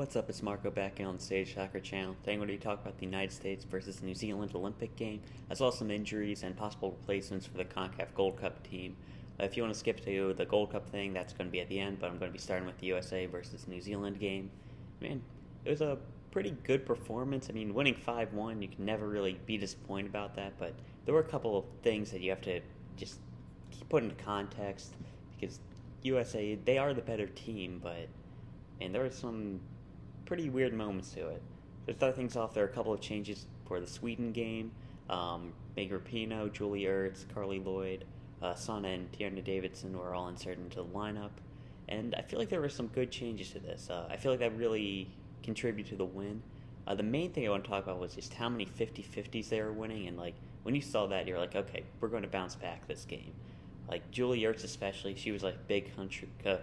What's up, it's Marco back here on the Stage Soccer channel. Today I'm going to be talking about the United States versus New Zealand Olympic game, as well as some injuries and possible replacements for the CONCACAF Gold Cup team. If you want to skip to the Gold Cup thing, that's going to be at the end, but I'm going to be starting with the USA versus New Zealand game. Man, it was a pretty good performance. I mean, winning 5-1, you can never really be disappointed about that, but there were a couple of things that you have to just put into context, because USA, they are the better team, but man, there were some pretty weird moments to it. To start things off, there are a couple of changes for the Sweden game. Rapinoe, Julie Ertz, Carli, Lloyd, Sonnett, and Tierna Davidson were all inserted into the lineup. And I feel like there were some good changes to this. I feel like that really contributed to the win. The main thing I want to talk about was just how many 50-50s they were winning. And like when you saw that, you're like, okay, we're going to bounce back this game. Like Julie Ertz especially, she was like a big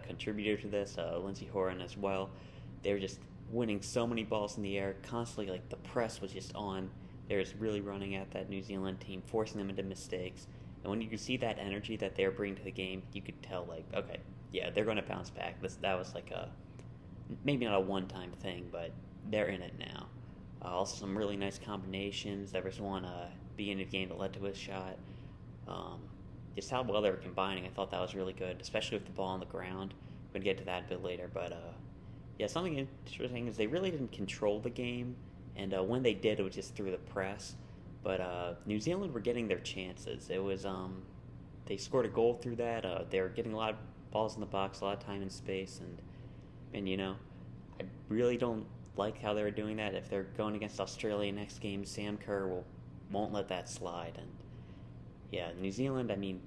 contributor to this. Lindsey, Horan as well. They were just winning so many balls in the air constantly. Like the press was just on. They were just really running at that New Zealand team, forcing them into mistakes. And when you could see that energy that they were bringing to the game, you could tell like, okay, yeah, they're going to bounce back. That was like a maybe not a one-time thing, but they're in it now. Also, some really nice combinations. There was one beginning of the game that led to a shot. Just how well they were combining, I thought that was really good, especially with the ball on the ground. We're going to get to that a bit later, but yeah, something interesting is they really didn't control the game, and when they did, it was just through the press. But New Zealand were getting their chances. It was they scored a goal through that. They were getting a lot of balls in the box, a lot of time and space, and you know, I really don't like how they were doing that. If they're going against Australia next game, Sam Kerr won't let that slide. And yeah, New Zealand, I mean,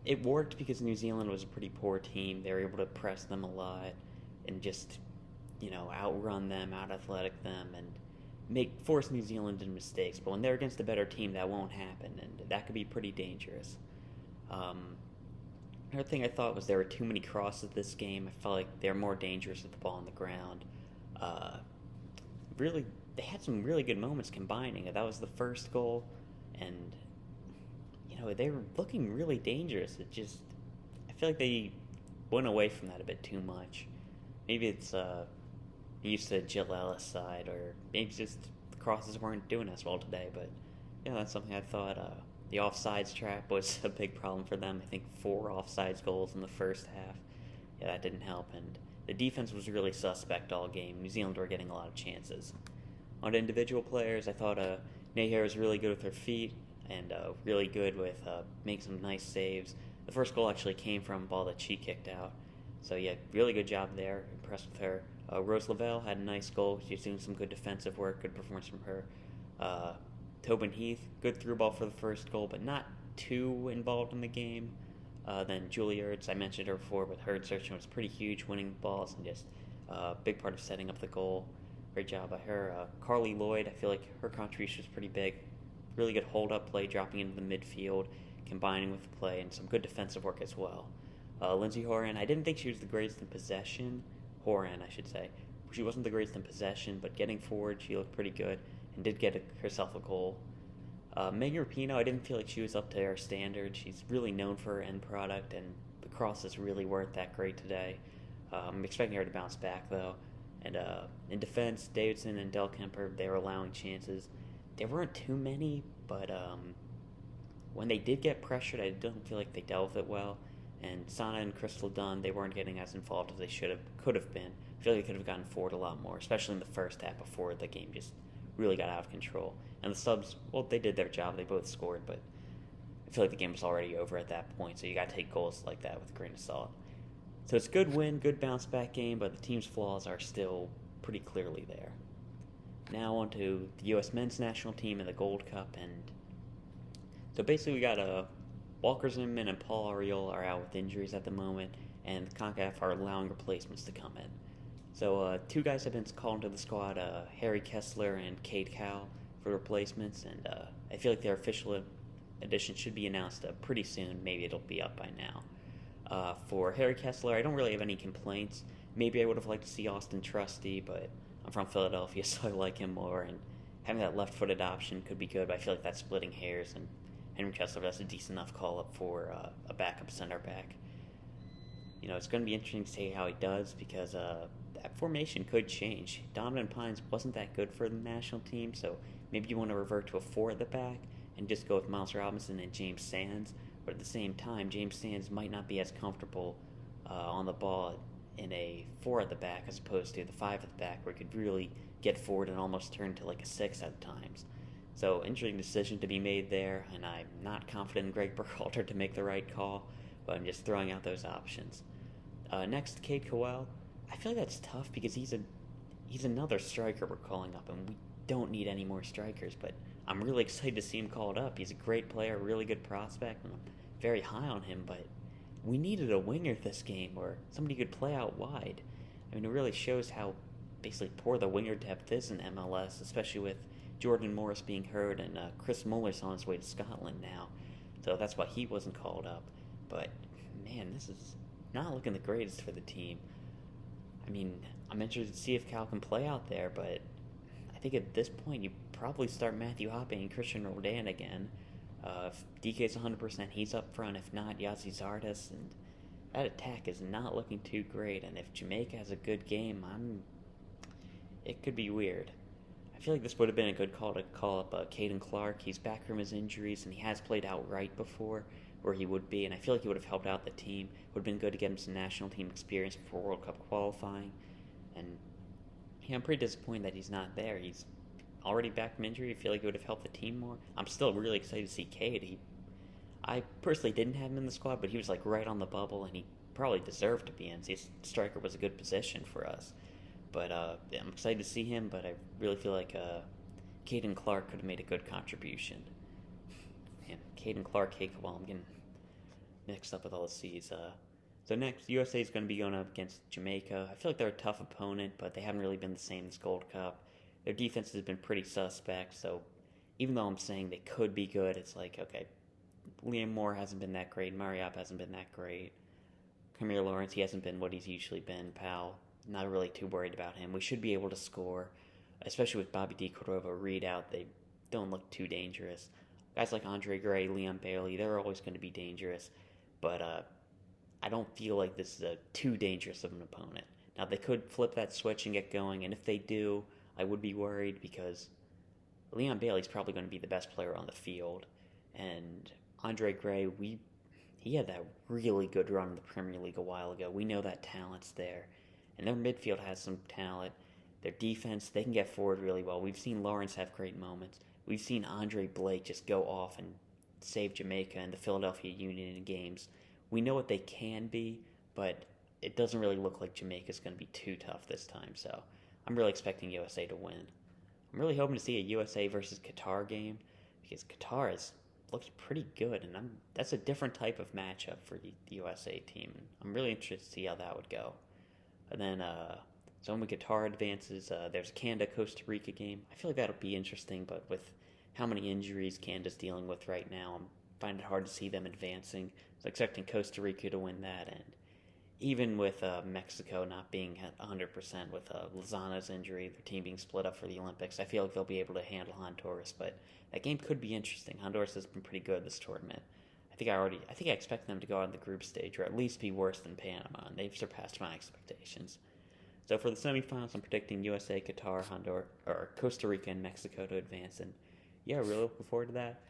it worked because New Zealand was a pretty poor team. They were able to press them a lot and just, you know, outrun them, out-athletic them, and force New Zealand into mistakes. But when they're against a better team, that won't happen, and that could be pretty dangerous. Another thing I thought was there were too many crosses this game. I felt like they were more dangerous with the ball on the ground. Really, they had some really good moments combining. That was the first goal, and you know, they were looking really dangerous. I feel like they went away from that a bit too much. Maybe it's used to Jill Ellis' side, or maybe just the crosses weren't doing as well today. But yeah, that's something I thought. The offsides trap was a big problem for them. I think 4 offsides goals in the first half. Yeah, that didn't help, and the defense was really suspect all game. New Zealand were getting a lot of chances. On to individual players, I thought Naeher was really good with her feet and really good with making some nice saves. The first goal actually came from a ball that she kicked out. So yeah, really good job there. Impressed with her. Lavelle had a nice goal. She's doing some good defensive work. Good performance from her. Tobin, Heath, good through ball for the first goal, but not too involved in the game. Then Julie Ertz, I mentioned her before, but her insertion was pretty huge, winning balls and just a big part of setting up the goal. Great job by her. Carli, Lloyd, I feel like her contribution was pretty big. Really good hold-up play, dropping into the midfield, combining with the play, and some good defensive work as well. Lindsey, Horan, I didn't think she was the greatest in possession. Horan, I should say. She wasn't the greatest in possession, but getting forward, she looked pretty good and did get herself a goal. Rapinoe, I didn't feel like she was up to her standard. She's really known for her end product, and the crosses really weren't that great today. I'm expecting her to bounce back, though. And in defense, Davidson and Dahlkemper, they were allowing chances. There weren't too many, but when they did get pressured, I don't feel like they dealt with it well. And Sonnett and Dunn, they weren't getting as involved as they could have been. I feel like they could have gotten forward a lot more, especially in the first half before the game just really got out of control. And the subs, well, they did their job. They both scored, but I feel like the game was already over at that point, so you got to take goals like that with a grain of salt. So it's a good win, good bounce-back game, but the team's flaws are still pretty clearly there. Now on to the U.S. men's national team in the Gold Cup, and so basically we got Walker Zimmerman and Paul Arriola are out with injuries at the moment, and the CONCACAF are allowing replacements to come in. So 2 guys have been called into the squad, Kessler and Cade Cowell, for replacements, and I feel like their official addition should be announced pretty soon. Maybe it'll be up by now. For Kessler, I don't really have any complaints. Maybe I would have liked to see Austin Trusty, but I'm from Philadelphia, so I like him more, and having that left-footed option could be good, but I feel like that's splitting hairs, and Kessler, that's a decent enough call-up for a backup center back. You know, it's going to be interesting to see how he does, because that formation could change. Donovan Pines wasn't that good for the national team, so maybe you want to revert to a 4 at the back and just go with Miles Robinson and James Sands. But at the same time, James Sands might not be as comfortable on the ball in a 4 at the back as opposed to the 5 at the back, where he could really get forward and almost turn to like a 6 at times. So, interesting decision to be made there, and I'm not confident in Greg Berhalter to make the right call, but I'm just throwing out those options. Next, Cade Cowell. I feel like that's tough because he's another striker we're calling up, and we don't need any more strikers, but I'm really excited to see him called up. He's a great player, a really good prospect, and I'm very high on him, but we needed a winger this game or somebody could play out wide. I mean, it really shows how basically poor the winger depth is in MLS, especially with Jordan Morris being hurt and Chris Muller's on his way to Scotland now. So that's why he wasn't called up. But, man, this is not looking the greatest for the team. I mean, I'm interested to see if Cowell can play out there, but I think at this point you probably start Matthew Hoppe and Christian Roldan again. If DK's 100%, he's up front. If not, Yazzie Zardes. And that attack is not looking too great. And if Jamaica has a good game, it could be weird. I feel like this would have been a good call to call up Caden Clark. He's back from his injuries, and he has played outright before where he would be. And I feel like he would have helped out the team. It would have been good to get him some national team experience before World Cup qualifying. And yeah, I'm pretty disappointed that he's not there. He's already back from injury. I feel like it would have helped the team more. I'm still really excited to see Cade. I personally didn't have him in the squad, but he was like right on the bubble, and he probably deserved to be in. See, striker was a good position for us. But I'm excited to see him, but I really feel like Caden Clark could have made a good contribution. Man, Caden Clark, well, I'm getting mixed up with all the C's. So next, USA is going to be going up against Jamaica. I feel like they're a tough opponent, but they haven't really been the same this Gold Cup. Their defense has been pretty suspect, so even though I'm saying they could be good, it's like, okay, Liam Moore hasn't been that great, Mariap hasn't been that great, Kamir Lawrence, he hasn't been what he's usually been, Powell, not really too worried about him. We should be able to score, especially with Bobby D. Cordova read out, they don't look too dangerous. Guys like Andre Gray, Leon Bailey, they're always going to be dangerous, but I don't feel like this is too dangerous of an opponent. Now, they could flip that switch and get going, and if they do, I would be worried because Leon Bailey's probably going to be the best player on the field. And Andre Gray, he had that really good run in the Premier League a while ago. We know that talent's there. And their midfield has some talent. Their defense, they can get forward really well. We've seen Lawrence have great moments. We've seen Andre Blake just go off and save Jamaica and the Philadelphia Union in games. We know what they can be, but it doesn't really look like Jamaica's going to be too tough this time, so I'm really expecting USA to win. I'm really hoping to see a USA versus Qatar game because Qatar has looked pretty good, and that's a different type of matchup for the USA team. I'm really interested to see how that would go. And then, so when Qatar advances, there's a Canada-Costa Rica game. I feel like that'll be interesting, but with how many injuries Canada's dealing with right now, I'm finding it hard to see them advancing. So expecting Costa Rica to win that, and even with Mexico not being at 100% with Lozano's injury, their team being split up for the Olympics, I feel like they'll be able to handle Honduras. But that game could be interesting. Honduras has been pretty good this tournament. I think I expect them to go out in the group stage, or at least be worse than Panama, and they've surpassed my expectations. So for the semifinals, I'm predicting USA, Qatar, Honduras, or Costa Rica, and Mexico to advance. And yeah, really looking forward to that.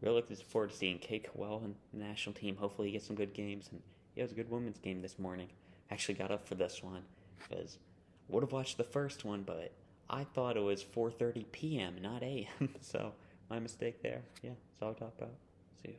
Really looking forward to seeing Cade Cowell and the national team. Hopefully he gets some good games. And yeah, it was a good women's game this morning. Actually got up for this one because I would have watched the first one, but I thought it was 4:30 p.m., not a.m. So my mistake there. Yeah, that's all I'll talk about. See you.